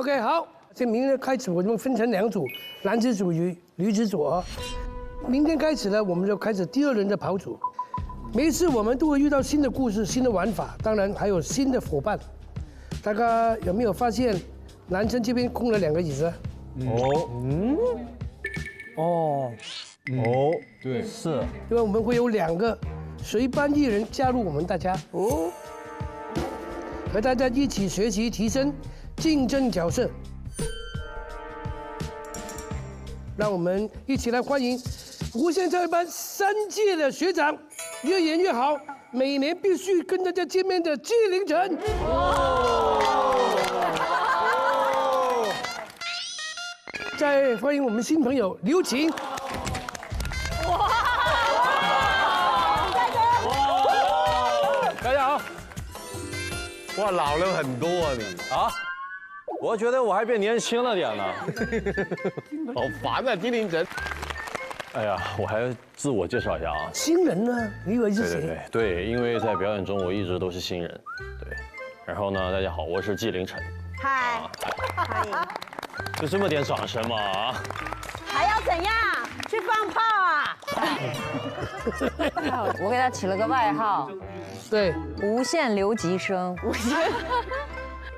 OK， 好，这明天开始我们分成2组，男子组与女子组啊。明天开始呢，我们就开始第2轮的跑组。每一次我们都会遇到新的故事、新的玩法，当然还有新的伙伴。大家有没有发现，男生这边空了2个椅子？对，是，因为我们会有2个随班艺人加入我们大家和大家一起学习提升竞争角色。让我们一起来欢迎无限超班3届的学长，越演越好，每年必须跟大家见面的纪凌尘。再欢迎我们新朋友刘晴。大家好。哇，老了很多啊你啊，我觉得我还变年轻了点呢。好烦啊，纪凌尘。哎呀，我还自我介绍一下啊。新人呢？你以为是谁？对，因为在表演中我一直都是新人。对，然后呢，大家好，我是纪凌尘。嗨，欢迎。就这么点掌声嘛啊？还要怎样？去放炮啊！我给他起了个外号，对，无限留级生，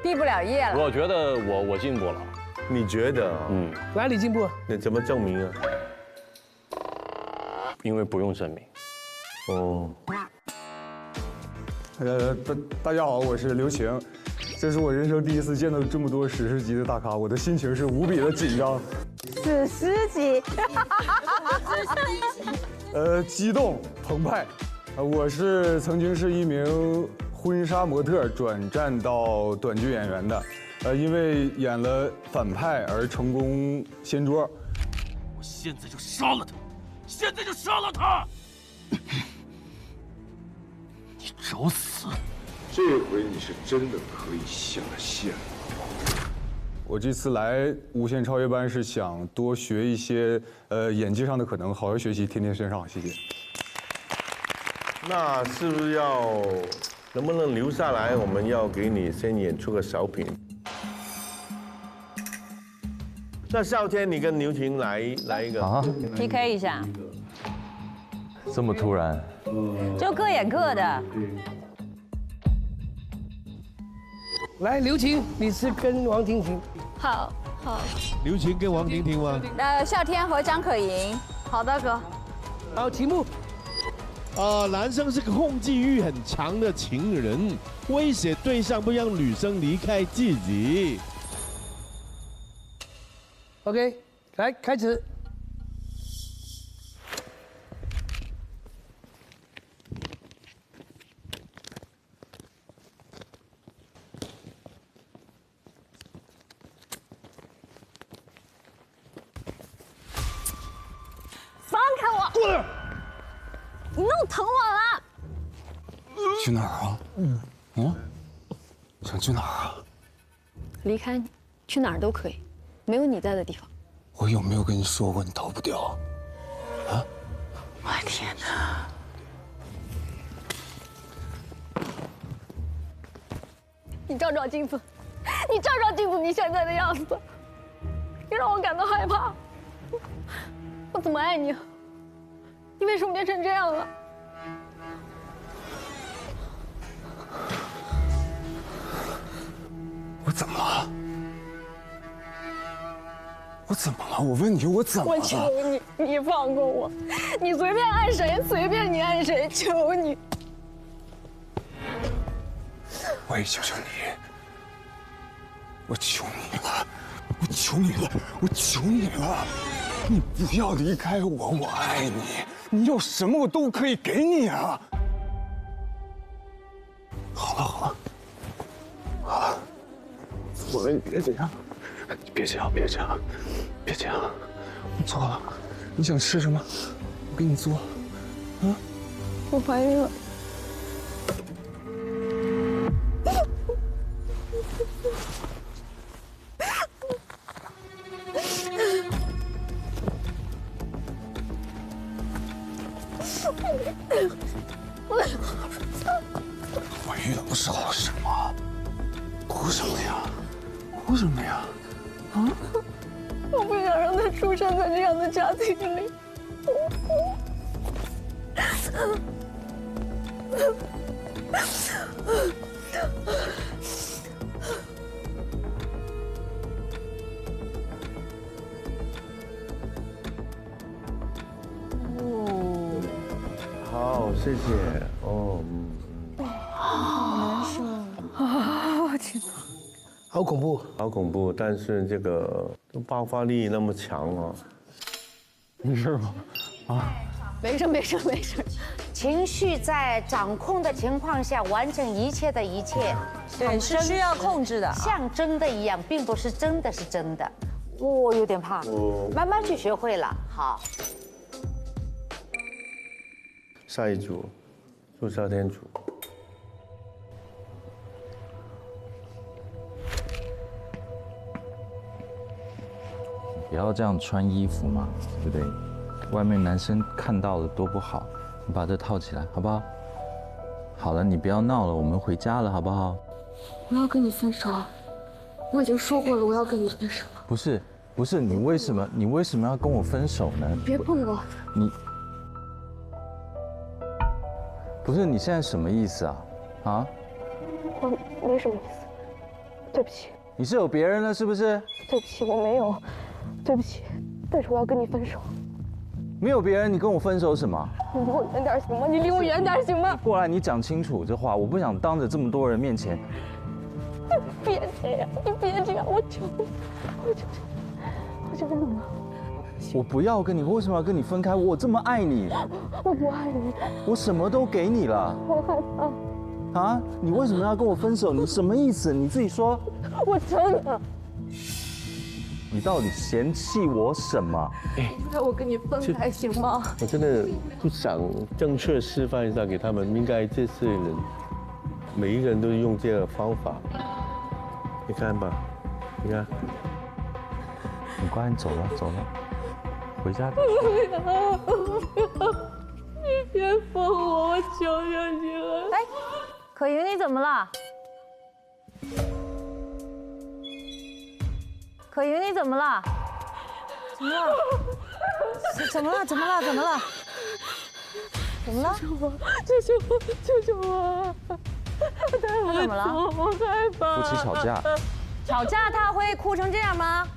毕不了业了。我觉得我进步了。你觉得？哪里进步？你怎么证明啊？因为不用证明。哦。大家好，我是刘晴，这是我人生第一次见到这么多史诗级的大咖，我的心情是无比的紧张。史诗级。激动澎湃。我曾经是一名婚纱模特，转战到短剧演员的。因为演了反派而成功掀桌。我现在就杀了他！现在就杀了他！你找死！这回你是真的可以下线了。我这次来无限超越班是想多学一些演技上的可能，好好学习，天天向上。谢谢。那是不是能不能留下来？我们要给你先演出个小品。那少天，你跟刘晴来一个啊 PK 一下，这么突然？就各演各的。来，刘晴，你是跟王婷婷。好。刘晴跟王婷婷吗？笑天和张可盈。好的，哥。好，题目。男生是个控制欲很强的情人，威胁对象不让女生离开自己。OK， 来开始。放开我！过来！你弄疼我了。去哪儿啊？想去哪儿啊？离开你，去哪儿都可以，没有你在的地方。我有没有跟你说过你逃不掉？啊！我的天哪！你照照镜子，你照照镜子，你现在的样子，你让我感到害怕。我怎么爱你？你为什么变成这样了？我怎么了？我怎么了？我问你，我怎么了？我求你，你放过我！你随便爱谁，随便你爱谁，求你！我也求求你，我求你了，我求你了，我求你了！你不要离开我，我爱你，你要什么我都可以给你啊！好了，我问你别这样，别这样，我错了，你想吃什么？我给你做。啊？我怀孕了。我遇到不是好事吗？哭什么呀？哭什么呀？啊？我不想让他出生在这样的家庭里。好，谢谢。哦，好恐怖。好恐怖，但是这个爆发力那么强哦。没事吧？啊？没事没事没事。情绪在掌控的情况下完成一切的一切，对，是需要控制的。像真的一样，并不是真的是真的。我有点怕，慢慢去学会了。好，下一组，促销天组。不要这样穿衣服嘛，对不对？外面男生看到了多不好。你把这套起来，好不好？好了，你不要闹了，我们回家了，好不好？我要跟你分手，我已经说过了，我要跟你分手。不是，你为什么要跟我分手呢？别碰我！你不是你现在什么意思啊？啊？我没什么意思，对不起。你是有别人了是不是？对不起，我没有，对不起，但是我要跟你分手。没有别人，你跟我分手什么？你离我远点行吗？你离我远点行吗？过来，你讲清楚这话，我不想当着这么多人面前。别这样，你别这样，我求你，我求你了。我不要跟你，为什么要跟你分开？我这么爱你，我不爱你，我什么都给你了。我害怕。啊？你为什么要跟我分手？你什么意思？你自己说。我求你了。你到底嫌弃我什么？让我跟你分开行吗？我真的不想正确示范一下给他们，应该这些人每一个人都用这个方法。你看吧，你看。你乖，你走了，回家。你别放我，我求求你了。哎，可云，你怎么了？可云，你怎么了？怎么了？怎么了？怎么了？怎么了？怎么了？救救我！救救我！他怎么了？我害怕。夫妻吵架。吵架他会哭成这样吗？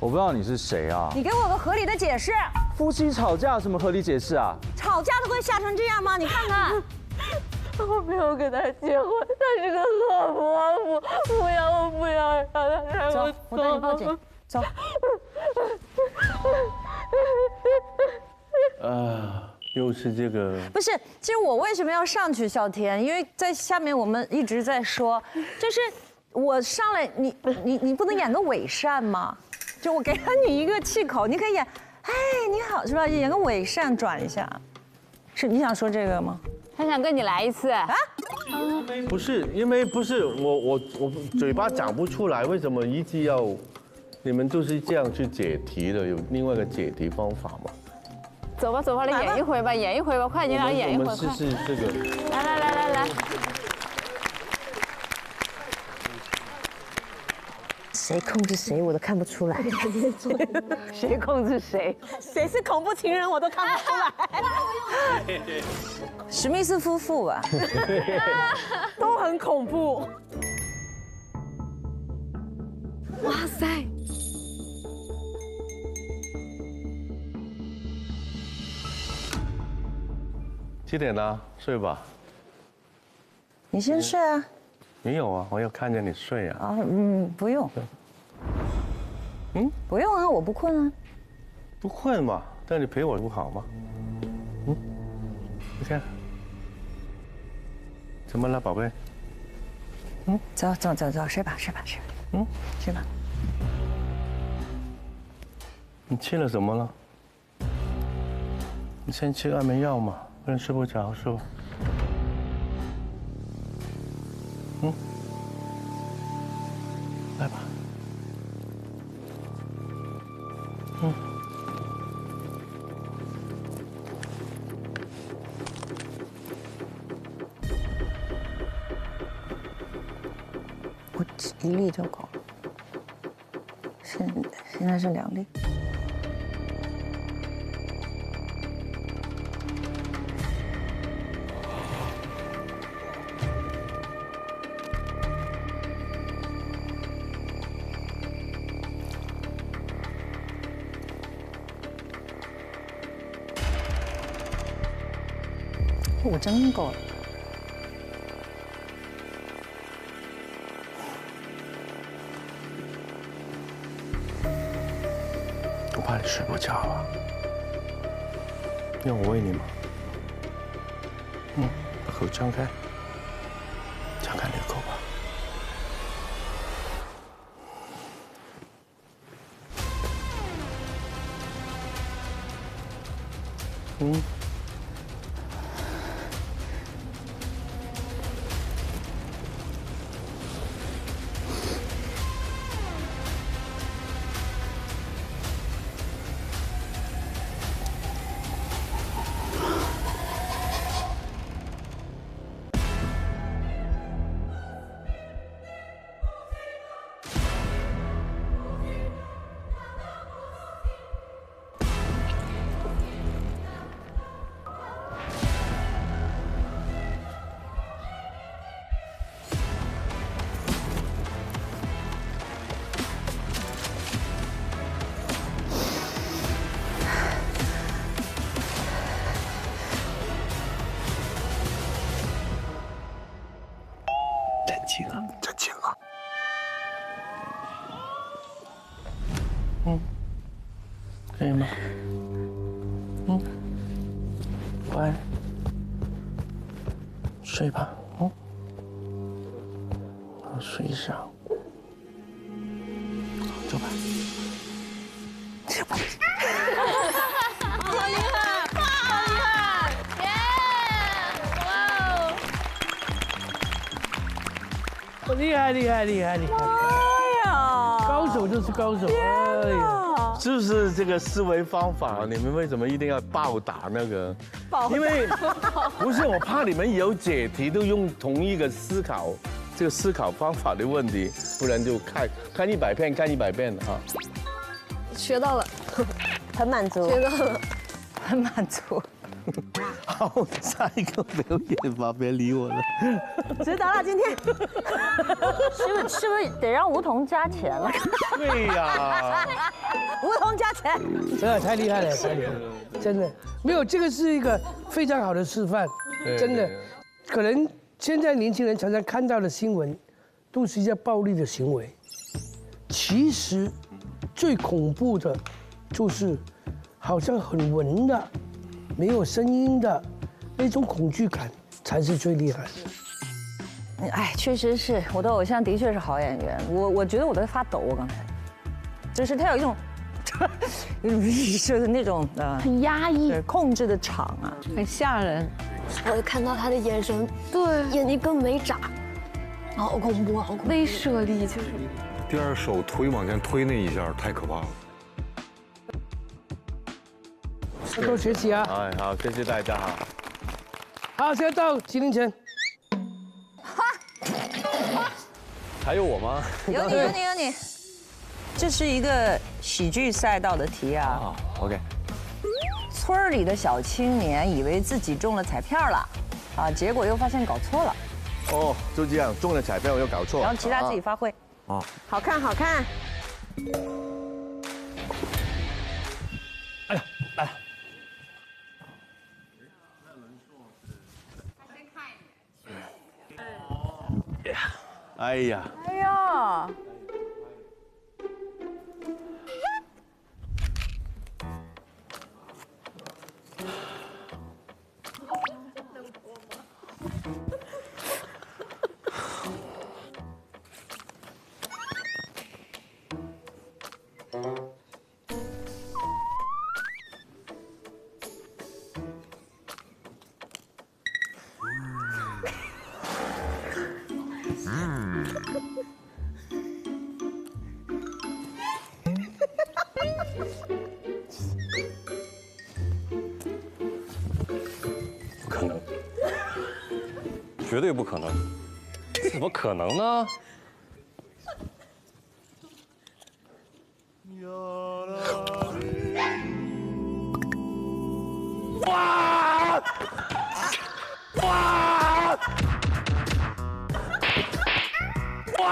我不知道你是谁啊！你给我个合理的解释。夫妻吵架什么合理解释啊？吵架都会吓成这样吗？你看看。我没有跟他结婚，他是个恶婆婆，不要，我不要让他让我走。我带你报警，走。又是这个。不是，其实我为什么要上去，小田？因为在下面我们一直在说，就是我上来，你不能演个伪善吗？就我给了你一个气口，你可以演，哎，你好，是吧？演个伪善转一下，是你想说这个吗？他想跟你来一次啊？不是，因为不是我嘴巴讲不出来，为什么一直要？你们都是这样去解题的，有另外一个解题方法吗？走吧走吧，来演一回吧，演一回吧，快，你俩演一回。我们试试这个。来。谁控制谁我都看不出来，谁控制谁？谁是恐怖情人我都看不出来。史密斯夫妇啊，都很恐怖。哇塞！几点了？睡吧。你先睡啊。没有啊，我要看着你睡啊。啊，不用。不用啊，我不困啊。不困嘛，但你陪我不好吗？你看，怎么了，宝贝？走，睡吧。睡吧。你吃了什么了？你先吃安眠药嘛，不然睡不着是吧？来吧。我1粒就够了。现在是2粒。我真够了。我怕你睡不着啊，要我喂你吗？把口张开，张开你的口吧。真轻啊！可以吗？乖，睡吧，好，睡上，走吧。好厉害，好厉害，耶！哇哦！厉害！哎呀，高手就是高手，哎呀，是不是这个思维方法？你们为什么一定要暴打那个？因为不是我怕你们以后解题都用同一个思考方法的问题，不然就看100遍，看100遍啊。学到了，很满足，学到了，很满足。好，下一个表演吧，别理我了。值得了，今天。是不是得让吴桐加钱了？对呀，吴桐加钱。太厉害了，真的没有这个是一个非常好的示范，真的。可能现在年轻人常常看到的新闻，都是一些暴力的行为。其实最恐怖的，就是好像很稳的，没有声音的那种恐惧感，才是最厉害的。哎，确实是我的偶像，的确是好演员。我觉得我在发抖，我刚才，就是他有一种，日式的那种很压抑、控制的场啊，很吓人。我看到他的眼神，对，眼睛更没眨，好恐怖，好恐怖，威慑力就是。第二手推往前推那一下太可怕了。多多学习啊！哎，好，谢谢大家哈。好，现在到吉林城。还有我吗？有你。这是一个喜剧赛道的题啊。OK。村里的小青年以为自己中了彩票了，结果又发现搞错了。哦，就这样，中了彩票又搞错。然后其他自己发挥。啊，好看。哎呀，来了。哎呀！哎呀！不可能，绝对不可能，怎么可能呢？哇！哇！哇！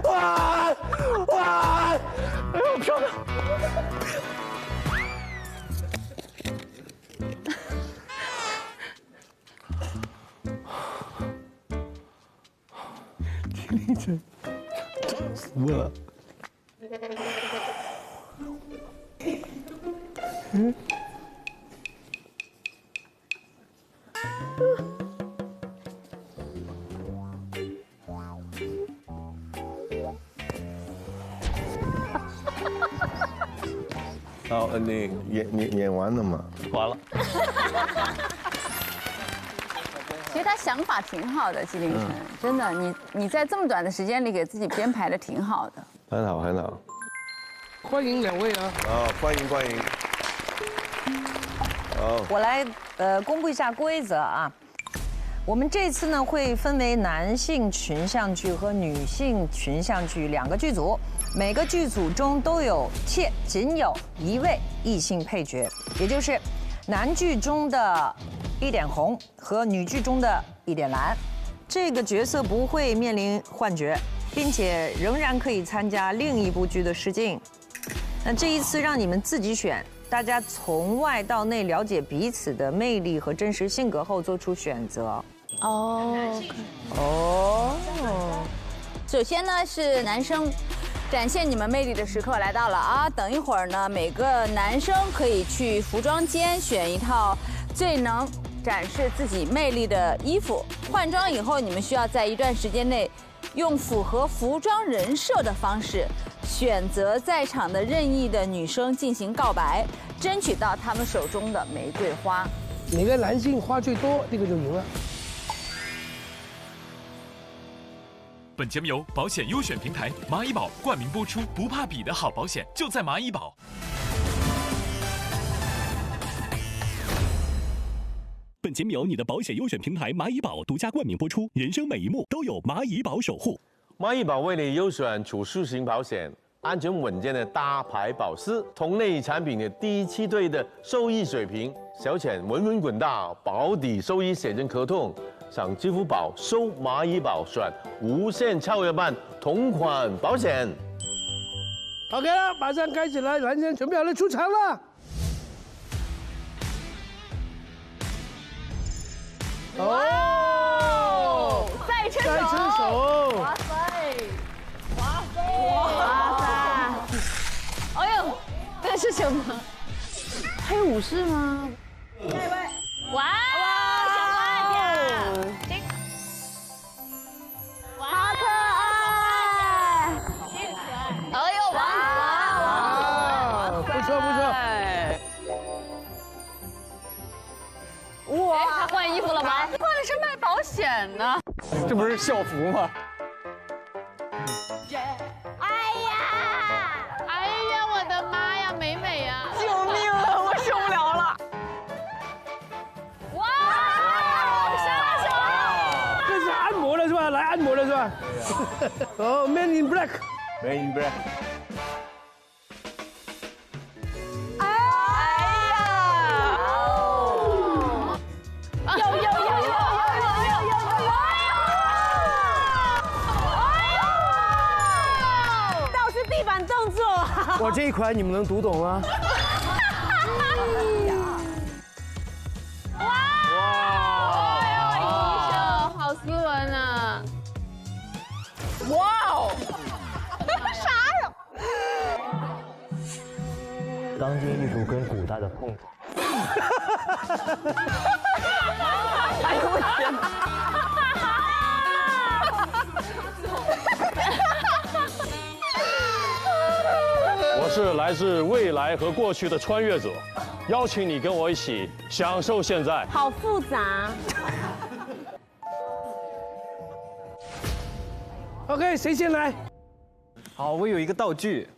哇！哇！哎呦，漂亮！金凌晨，痛死我了。好，你演完了吗？完了。其实他想法挺好的，纪凌尘，真的，你在这么短的时间里给自己编排的挺好的。很好，很好。欢迎两位啊！好，欢迎欢迎。好，我来公布一下规则啊。我们这次呢会分为男性群像剧和女性群像剧2个剧组，每个剧组中都有且仅有1位异性配角，也就是男剧中的1点红和女剧中的1点蓝。这个角色不会面临换角，并且仍然可以参加另一部剧的试镜。那这一次让你们自己选，大家从外到内了解彼此的魅力和真实性格后做出选择。哦，首先呢是男生展现你们魅力的时刻来到了啊！等一会儿呢，每个男生可以去服装间选一套最能展示自己魅力的衣服。换装以后，你们需要在一段时间内，用符合服装人设的方式，选择在场的任意的女生进行告白，争取到他们手中的玫瑰花。哪个男性花最多，那个就赢了。本节目由保险优选平台蚂蚁保冠名播出，不怕比的好保险就在蚂蚁保。本节目由你的保险优选平台蚂蚁保独家冠名播出，人生每一幕都有蚂蚁保守护。蚂蚁保为你优选储蓄型保险，安全稳健的大牌保师，同类产品的第7队的收益水平，小钱稳稳滚大，保底收益险真可痛。上支付宝搜蚂蚁保，选无限超越版同款保险。OK 了，马上开始了，男生准备好了，出场了。哦，再伸手，再伸手，哇塞，哇塞，哇塞，哎呦，这是什么？还有武士吗？下一位，哇！好可爱！哎呦，哇！不错不错。哇，他换衣服了吗？换的是卖保险呢。这不是校服吗？哎呀，我的妈呀，美美呀！救命啊！我受不了了。哇！杀手！这是按摩了是吧？来按摩了是吧？哦 ，Man in Black。Man in Black。我这一款你们能读懂吗？哇！哎呦，医生好斯文啊！哇哦！啥呀？当今艺术跟古代的碰撞。哎呦我天哪！我是来自未来和过去的穿越者，邀请你跟我一起享受现在。好复杂。OK， 谁先来？好，我有一个道具。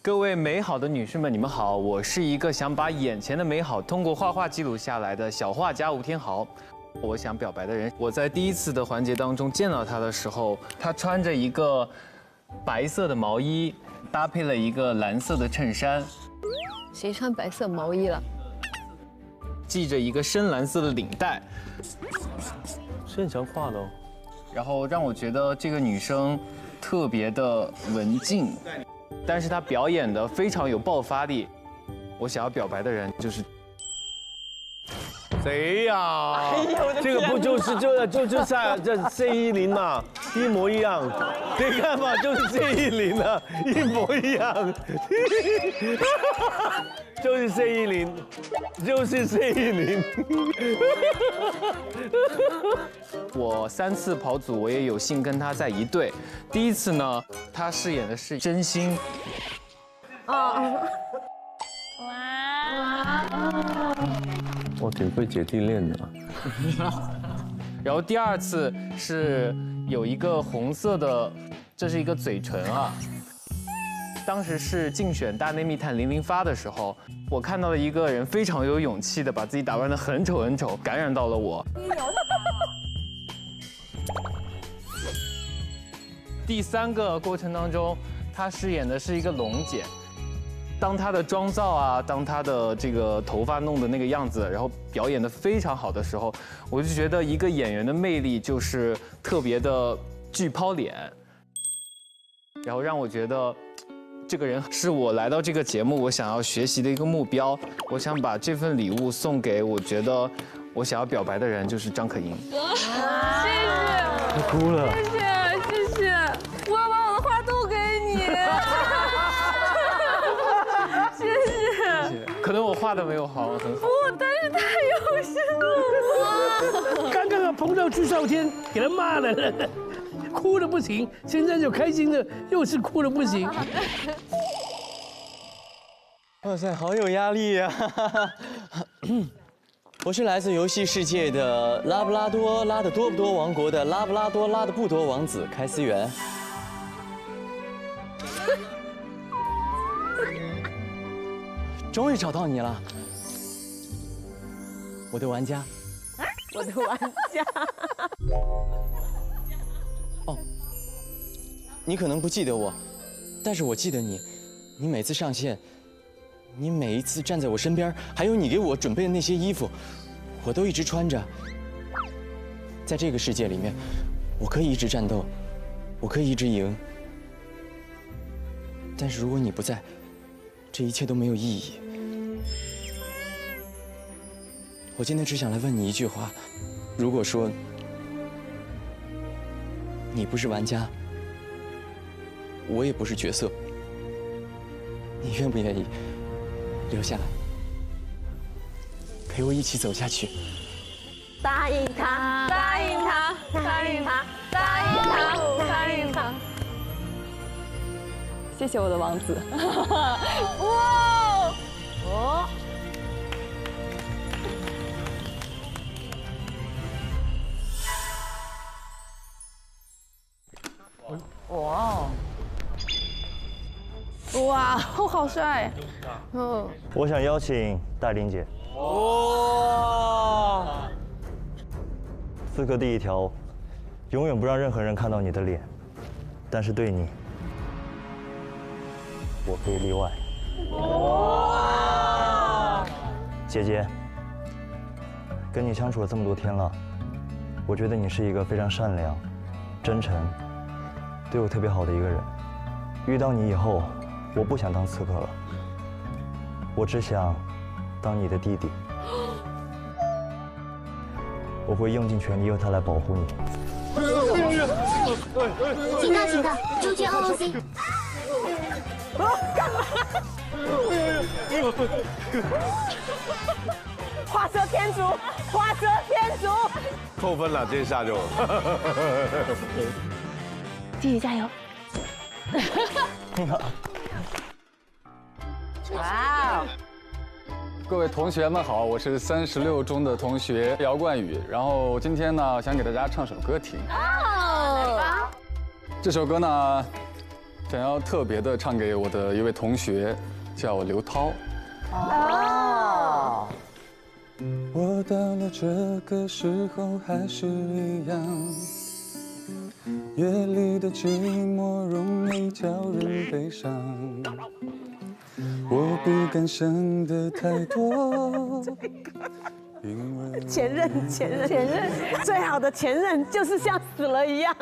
各位美好的女士们，你们好，我是一个想把眼前的美好通过画画记录下来的小画家吴天豪。我想表白的人，我在第一次的环节当中见到他的时候，他穿着一个白色的毛衣，搭配了一个蓝色的衬衫。谁穿白色毛衣了？系着一个深蓝色的领带，现场画的哦。然后让我觉得这个女生特别的文静，但是她表演的非常有爆发力。我想要表白的人就是。谁呀？这个不就是这C10嘛，一模一样。你看嘛，就是 C10啊，一模一样。就是 C10，就是 C10。我3次跑组，我也有幸跟他在一队。第一次呢，他饰演的是真心。哦。我挺会姐弟恋的。然后第2次是有一个红色的，这是一个嘴唇啊。当时是竞选大内密探008发的时候，我看到了一个人非常有勇气的把自己打扮得很丑很丑，感染到了我。第3个过程当中，他饰演的是一个龙姐。当她的妆造啊，当她的这个头发弄的那个样子，然后表演得非常好的时候，我就觉得一个演员的魅力就是特别的巨抛脸，然后让我觉得这个人是我来到这个节目我想要学习的一个目标。我想把这份礼物送给我觉得我想要表白的人，就是张可盈。谢谢，她哭了。谢谢，我要把我的花都给你。谢谢。可能我画的没有好，很好。但是太有心了。刚刚碰到朱孝天，给他骂了，哭的不行。现在就开心的，又是哭的不行。哇塞，好有压力呀！我是来自游戏世界的拉布拉多拉的多不多王国的拉布拉多拉的不多王子开思源。终于找到你了，我的玩家。我的玩家。哦，你可能不记得我，但是我记得你。你每次上线，你每一次站在我身边，还有你给我准备的那些衣服，我都一直穿着。在这个世界里面，我可以一直战斗，我可以一直赢。但是如果你不在，这一切都没有意义。我今天只想来问你一句话：如果说你不是玩家，我也不是角色，你愿不愿意留下来，陪我一起走下去？答应他，答应他，答应他，答应他，答应他。谢谢我的王子。哇哦！哇！哇，好帅！嗯。我想邀请戴琳姐。哇！刺客第一条，永远不让任何人看到你的脸，但是对你，我可以例外。哇！姐姐，跟你相处了这么多天了，我觉得你是一个非常善良、真诚、对我特别好的一个人。遇到你以后，我不想当刺客了，我只想当你的弟弟。我会用尽全力由他来保护你。请到，请到，中军 OOC。干嘛？画蛇添足，画蛇添足。扣分了，这下就。继续加油！哇！各位同学们好，我是36中的同学姚冠宇，然后今天呢，想给大家唱首歌听。哦，来吧。这首歌呢，想要特别的唱给我的一位同学，叫刘涛。哦。我到了这个时候还是一样，夜里的寂寞容易叫人悲伤。我不敢想的太多，因为前任，最好的前任就是像死了一样。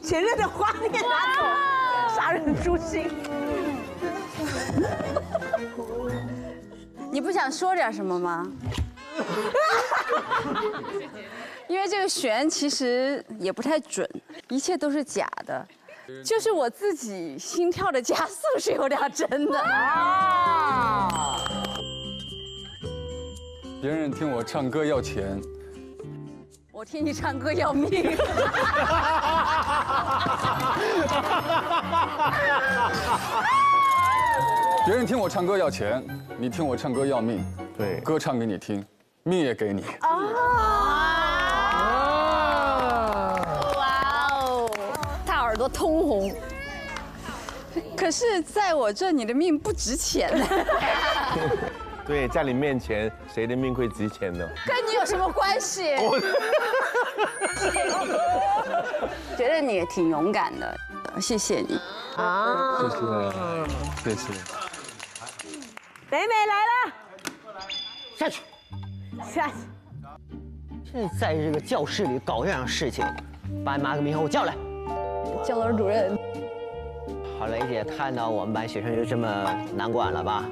前任的画面拿走，杀人诛心。你不想说点什么吗？因为这个弦其实也不太准，一切都是假的，就是我自己心跳的加速是有点真的啊。别人听我唱歌要钱，我听你唱歌要命。别人听我唱歌要钱，你听我唱歌要命。对，歌唱给你听，命也给你。哇哦，他耳朵通红。可是在我这，你的命不值钱。对，在你面前，谁的命会值钱呢？跟你有什么关系？觉得你也挺勇敢的，谢谢你啊！谢谢。美美来了，下去。下去。现在在这个教室里搞这样的事情，把你妈给名给我叫来。教导主任。郝蕾姐看到我们班学生就这么难管了吧？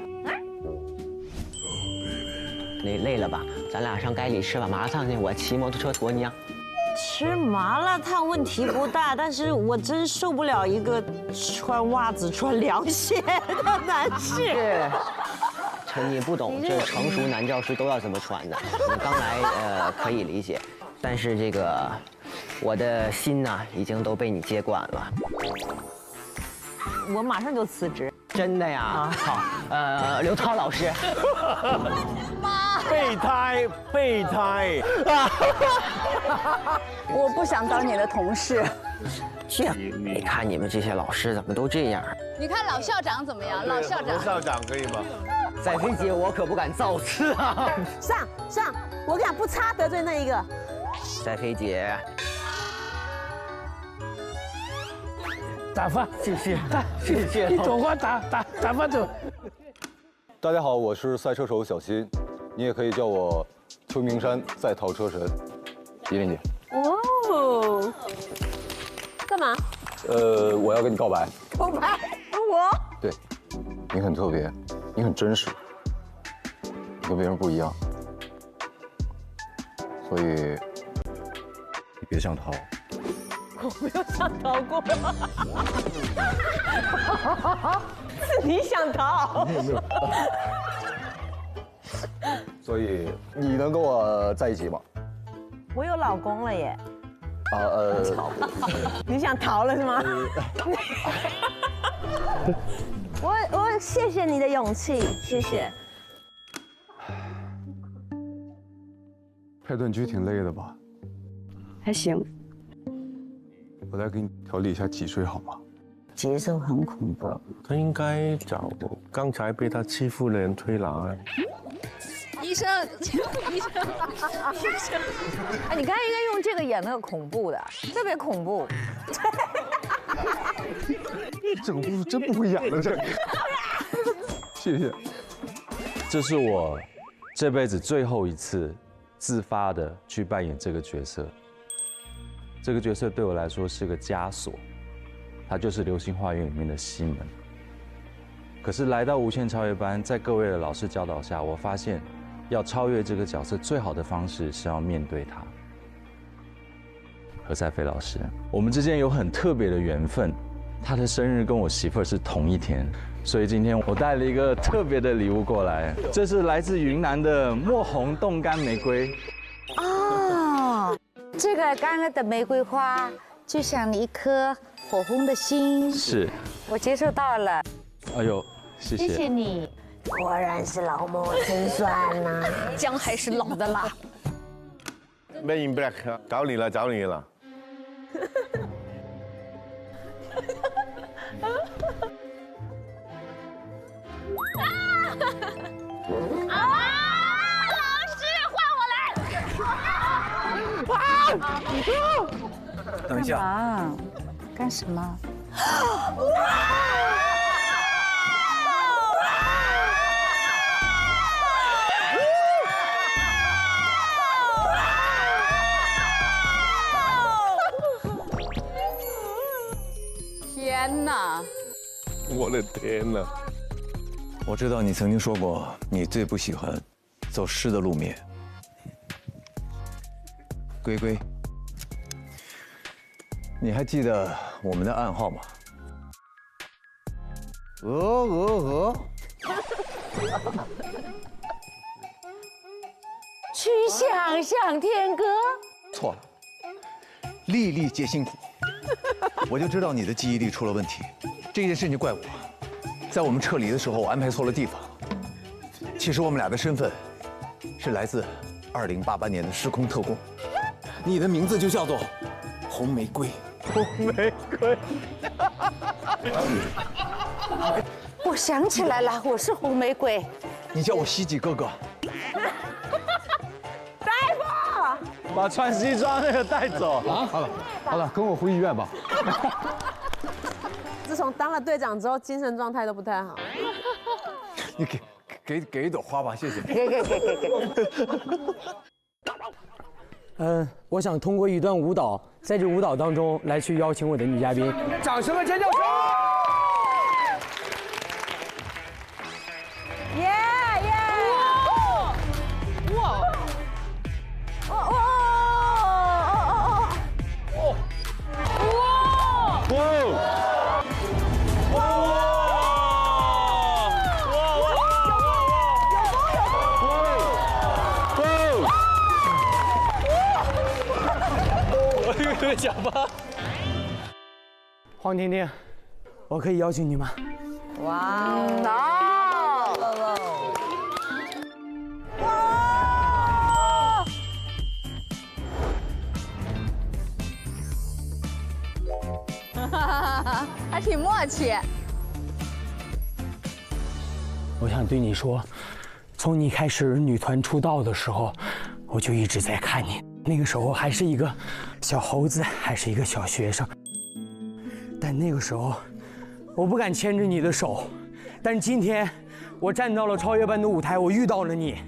你累了吧？咱俩上街里吃把麻辣烫去，我骑摩托车驮你啊。吃麻辣烫问题不大，但是我真受不了一个穿袜子穿凉鞋的男士。陈，你不懂，这成熟男教师都要这么穿的。你刚来，可以理解，但是这个我的心呐，已经都被你接管了。我马上就辞职。真的呀？好，刘涛老师。备胎。我不想当你的同事。你看你们这些老师怎么都这样？你看老校长怎么样？老校长。校长可以吗？载飞姐，我可不敢造次啊！上，我跟你讲，不差得罪那一个。载飞姐。打发，谢谢。一朵花打发走。大家好，我是赛车手小新，你也可以叫我秋名山赛逃车神，依琳姐。哦，干嘛？我要跟你告白。告白？我？对，你很特别，你很真实，你跟别人不一样，所以你别想逃。我没有想逃过，是你想逃。没有。所以你能跟我在一起吗？我有老公了耶。你想逃了是吗？我谢谢你的勇气，谢谢。拍断机挺累的吧？还行。我来给你调理一下脊椎好吗？节奏很恐怖。他应该找刚才被他欺负的人推拿。医生。哎，你刚才应该用这个演那个恐怖的，特别恐怖。这个故事真不会演了，这个。谢谢。这是我这辈子最后一次自发的去扮演这个角色。这个角色对我来说是个枷锁，它就是《流星花园》里面的西门。可是来到无限超越班，在各位的老师教导下，我发现要超越这个角色最好的方式是要面对他。何赛飞老师，我们之间有很特别的缘分，他的生日跟我媳妇儿是同一天，所以今天我带了一个特别的礼物过来，这是来自云南的墨红冻干玫瑰。哦，这个干了的玫瑰花就像一颗火红的心。是，我接受到了。哎呦，谢谢。谢谢你。果然是老谋深算呐，姜还是老的辣。Men in Black， 找你了。啊！老师，换我来！等一下，干什么？天哪！我的天哪！我知道你曾经说过，你最不喜欢走湿的路面。龟龟，你还记得我们的暗号吗？去想想天歌。错了，粒粒皆辛苦。我就知道你的记忆力出了问题，这件事情怪我，在我们撤离的时候我安排错了地方。其实我们俩的身份是来自2088年的时空特工，你的名字就叫做红玫瑰。红玫瑰。我想起来了，我是红玫瑰。你叫我西吉哥哥。大夫，把穿西装那个带走啊！好了，跟我回医院吧。自从当了队长之后，精神状态都不太好。你给一朵花吧，谢谢。给。我想通过一段舞蹈，在这舞蹈当中来去邀请我的女嘉宾，掌声和尖叫声！耶！哇！讲吧，黄婷婷，我可以邀请你吗？哇哦！还挺默契。我想对你说，从你开始女团出道的时候，我就一直在看你。那个时候还是一个小猴子，还是一个小学生，但那个时候我不敢牵着你的手，但今天我站到了超越班的舞台，我遇到了你，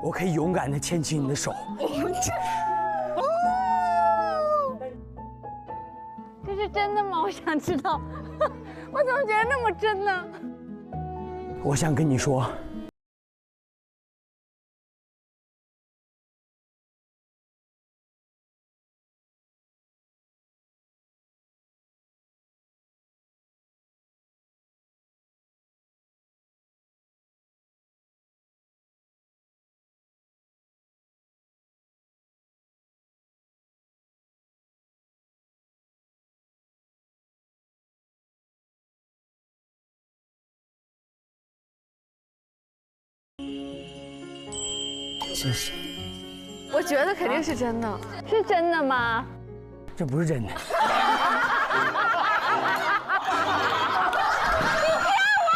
我可以勇敢地牵起你的手。这是真的吗？我想知道，我怎么觉得那么真呢？我想跟你说。谢谢。我觉得肯定是真的，是真的吗？这不是真的。你骗我！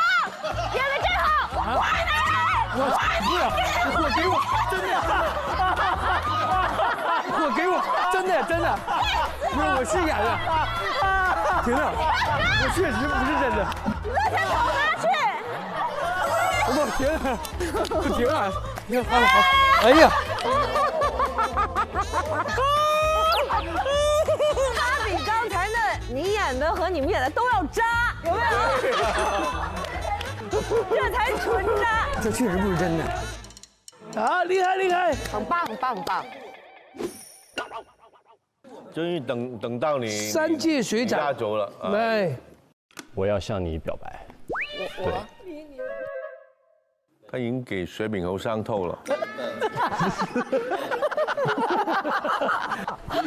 演得真好，我爱你！我给我，真的！我给我，真的。不是，我是演的。停了，我确实不是真的。把钱投拿去！我停了，你看，好，哎呀！他比刚才那你演的和你们演的都要渣，有没有？这才纯渣。这确实不是真的。啊，厉害！很棒。终于等到你3届学长压轴了。来，我要向你表白。对。他已经给水饼猴伤透了。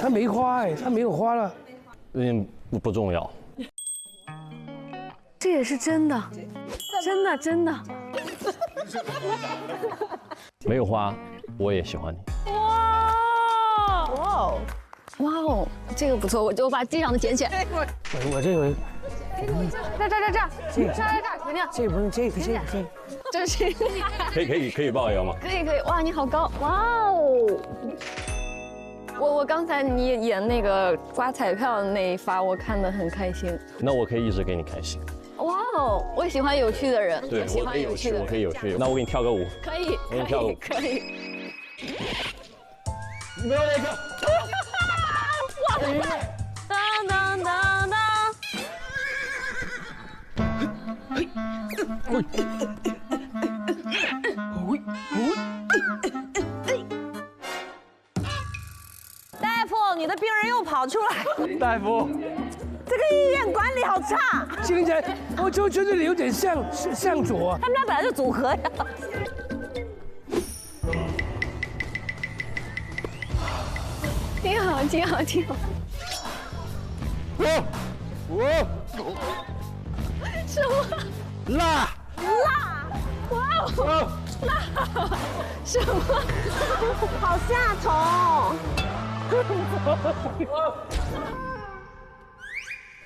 他没花他没有花了。不重要。这也是真的，真的。没有花，我也喜欢你。哇哦，这个不错，我把地上的捡起来。我这个。这，婷婷，这不是这个。这就是。可以抱一个吗？可以，哇，你好高，哇哦！我刚才你演那个刮彩票的那一发，我看得很开心。那我可以一直给你开心。哇哦，我喜欢有趣的人。对，我可以有趣，我可以有趣。那我给你跳个舞。可以，我给你跳个舞。可以。没有那个。哇！当当当当。大夫，你的病人又跑出来。大夫，这个医院管理好差。现在我就觉得有点向左。他们俩本来就组合呀。挺好，挺好，挺好。什么？辣！哇哦！辣！什么？好下虫！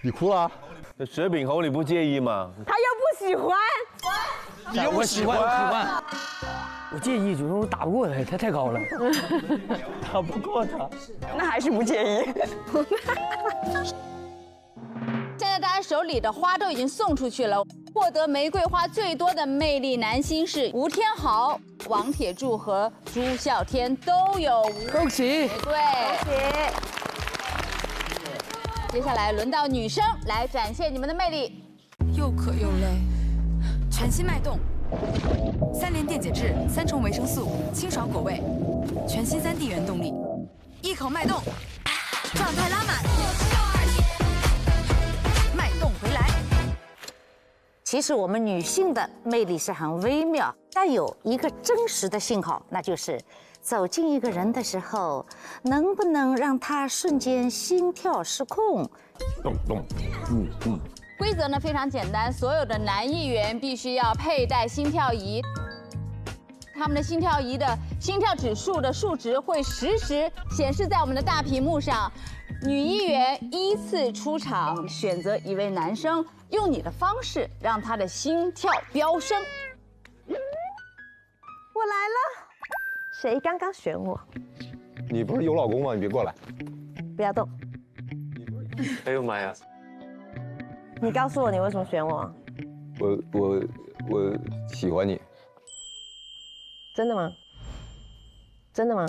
你哭了？这雪饼猴你不介意吗？他又不喜欢。你又不喜欢？我介意，主要我打不过他，他太高了。打不过他，那还是不介意。现在大家手里的花都已经送出去了，获得玫瑰花最多的魅力男星是吴天豪、王铁柱和朱孝天，都有恭喜！对，恭喜。接下来轮到女生来展现你们的魅力，又渴又累，全新脉动，3联电解质，3重维生素，清爽果味，全新3D 原动力，一口脉动，状态拉满，脉动回来。其实我们女性的魅力是很微妙，但有一个真实的信号，那就是走近一个人的时候，能不能让他瞬间心跳失控？动，规则呢非常简单，所有的男议员必须要佩戴心跳仪，他们的心跳仪的心跳指数的数值会实时显示在我们的大屏幕上。女议员依次出场，选择一位男生，用你的方式让他的心跳飙升。我来了，谁刚刚选我？你不是有老公吗？你别过来。不要动。哎呦妈呀！你告诉我你为什么选我？我喜欢你。真的吗？真的吗？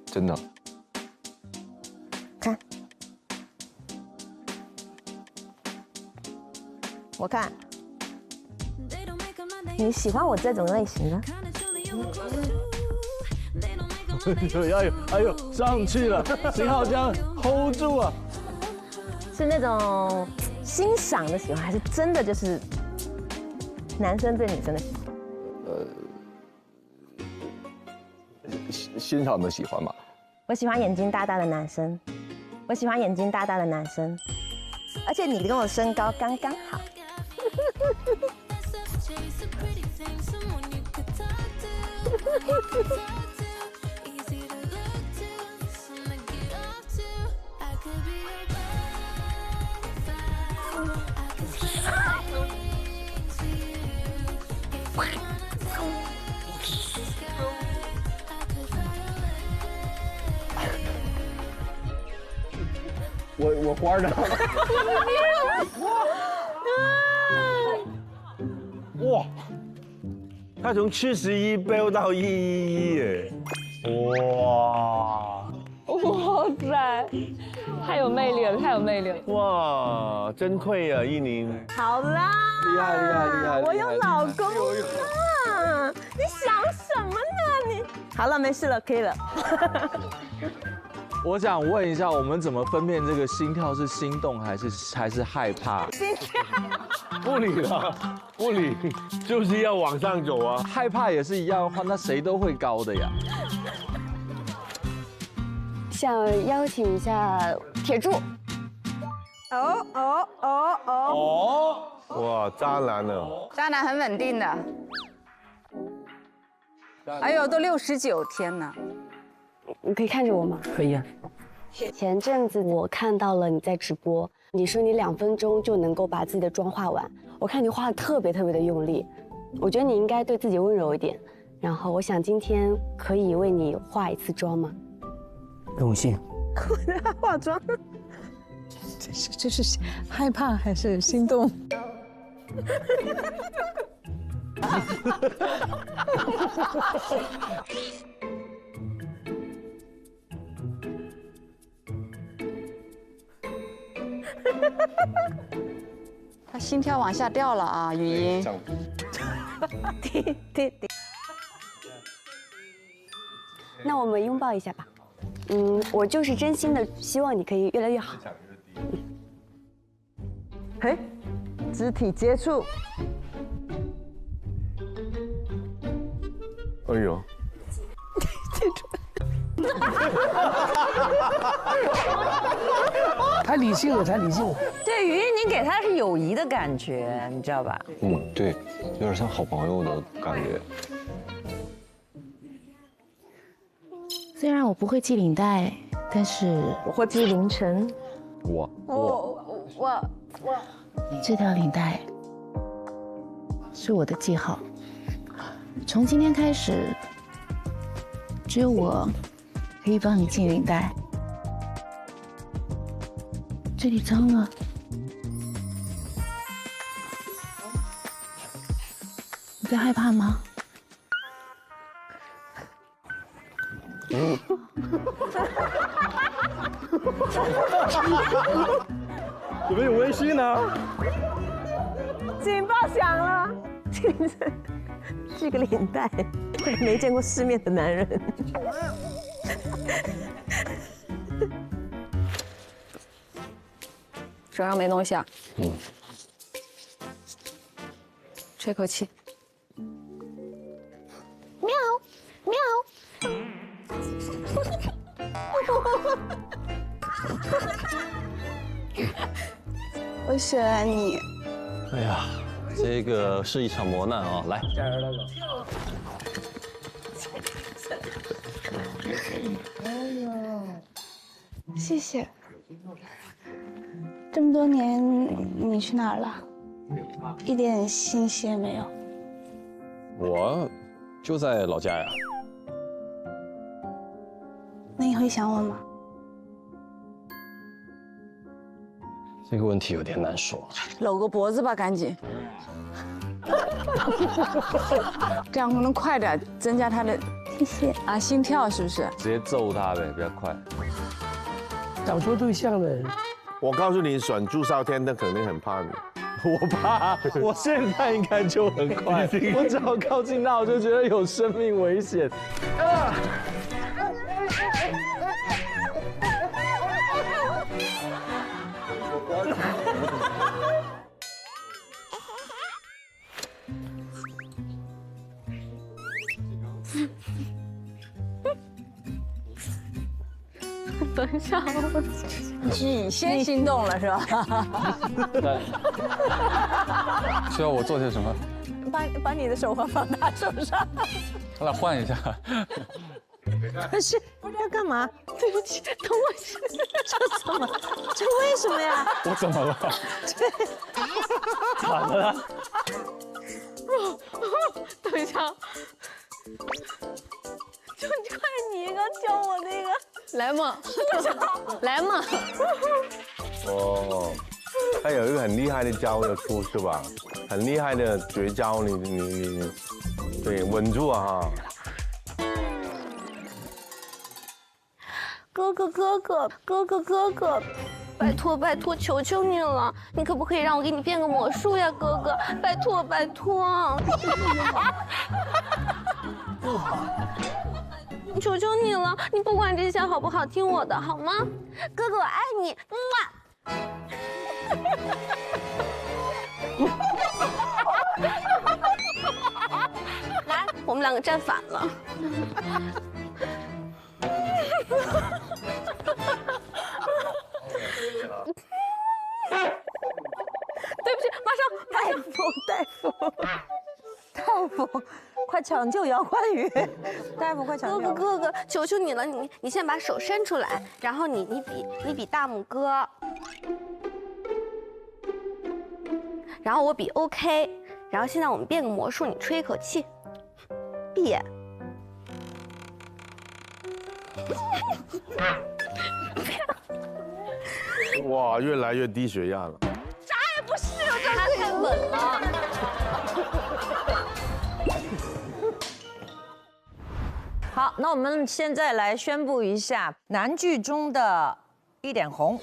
真的。看，我看，你喜欢我这种类型的？哎呦，上去了，信号枪 hold 住啊！是那种欣赏的喜欢，还是真的就是男生对女生的喜欢？欣赏的喜欢吧。我喜欢眼睛大大的男生，我喜欢眼睛大大的男生，而且你跟我身高刚刚好。我花呢？哇！他从71飙到111耶！哇！哇塞，太有魅力了，太有魅力了！哇，真愧啊，依宁。好啦，厉害！我有老公了，你想什么呢你？好了，没事了，可以了。我想问一下，我们怎么分辨这个心跳是心动还是害怕？心跳。不理了，不理，就是要往上走啊。害怕也是一样的话，那谁都会高的呀。想邀请一下铁柱。哇，渣男呢？渣男很稳定的。哎呦，都69天呢。你可以看着我吗？可以啊。前阵子我看到了你在直播，你说你2分钟就能够把自己的妆化完，我看你画的特别的用力，我觉得你应该对自己温柔一点。然后我想今天可以为你化一次妆吗？荣幸。化妆，这是害怕还是心动？他心跳往下掉了啊，语音。对。那我们拥抱一下吧。我就是真心的希望你可以越来越好。嘿，肢体接触。哎呦。太理性了，太理性了。对，语音，你给他是友谊的感觉，你知道吧？对，有点像好朋友的感觉。虽然我不会系领带，但是我会系凌晨。我这条领带是我的记号。从今天开始，只有我可以帮你系领带。这里脏了，你在害怕吗？怎么有微信呢？警报响了，系个领带，这个没见过世面的男人。手上没东西啊？吹口气。喵喵。我选你。哎呀，这个是一场磨难啊！来，加油，大哥。谢谢。这么多年，你去哪儿了？一点信息也没有。我就在老家呀。那你会想我吗？这个问题有点难说。搂个脖子吧，赶紧。这样可能快点增加他的心跳，是不是？直接揍他呗，比较快。找错对象了。我告诉你，选朱少天的肯定很怕你。我怕，我现在应该就很快，我只要靠近他，我就觉得有生命危险。等一下，你先心动了是吧？需要我做些什么？把你的手环放他手上。我俩换一下。不是要干嘛？对不起，等我一下。这怎么？这为什么呀？我怎么了？咋了？等一下，就快你刚教我那个，来嘛，来嘛。哦，他有一个很厉害的招要出是吧？很厉害的绝招，你，对，稳住啊哈。哥哥，拜托，求求你了，你可不可以让我给你变个魔术呀，哥哥，拜托。求求你了，你不管这些好不好，听我的好吗？哥哥，我爱你，来，我们两个站反了。对不起，马上，大夫，快抢救姚冠宇！大夫，快抢救！哥哥，求求你了，你先把手伸出来，然后你比大拇哥，然后我比 OK，然后现在我们变个魔术，你吹一口气，闭眼。哇，越来越低血压了。啥也不是，我这太稳了。好，那我们现在来宣布一下男剧中的1点红。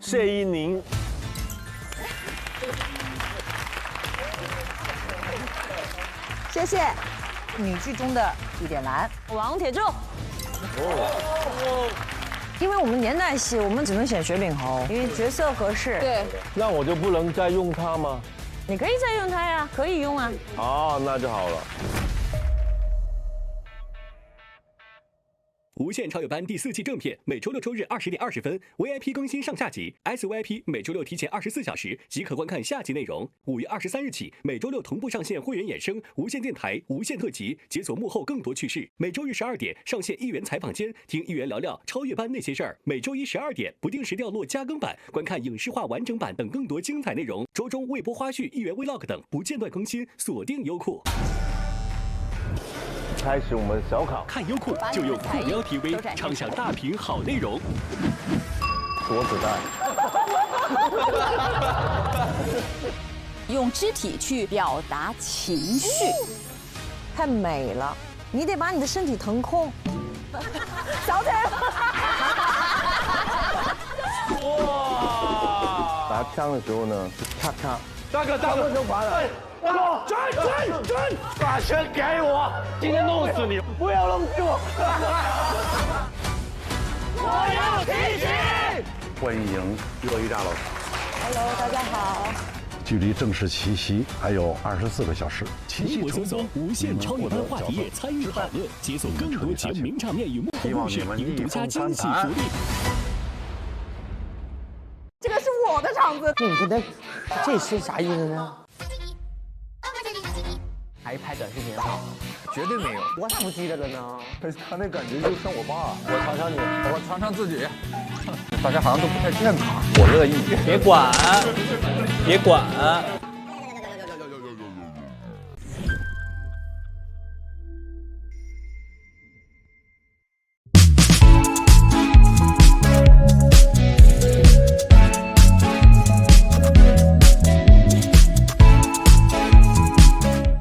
谢依宁。谢谢。女剧中的1点蓝，王铁柱。因为我们年代戏，我们只能选薛炳宏，因为角色合适。对。那我就不能再用他吗？你可以再用它呀，可以用啊。哦，那就好了。无限超越班第4季正片，每周6周日20点20分 ，VIP 更新上下集 ，SVIP 每周6提前24小时即可观看下集内容。5月23日起，每周6同步上线会员衍生、无线电台、无限特辑，解锁幕后更多趣事。每周日12点上线议员采访间，听议员聊聊超越班那些事儿。每周一12点不定时掉落加更版，观看影视化完整版等更多精彩内容。周中未播花絮、议员 Vlog 等不间断更新，锁定优酷。开始我们小考，看优酷就用酷喵 TV 畅享大屏好内容。躲子弹。用肢体去表达情绪，太美了！你得把你的身体腾空。小腿。哇！拿枪的时候呢，咔咔。大哥就完了。转，把钱给我，今天弄死你！不要弄死我！我要提起。欢迎骆玉炸老师。Hello， 大家好。距离正式七夕还有24个小时。微博搜索“无限超越班”话题页参与讨论，解锁更多节目名场面与幕后故事，赢独家惊喜福利。这个是我的场子。你觉得这是啥意思呢？还拍短视频好？绝对没有，我咋不记得了呢？他那感觉就像我爸。我尝尝你，我尝尝自己。大家好像都不太健康。我乐意。别管，别管。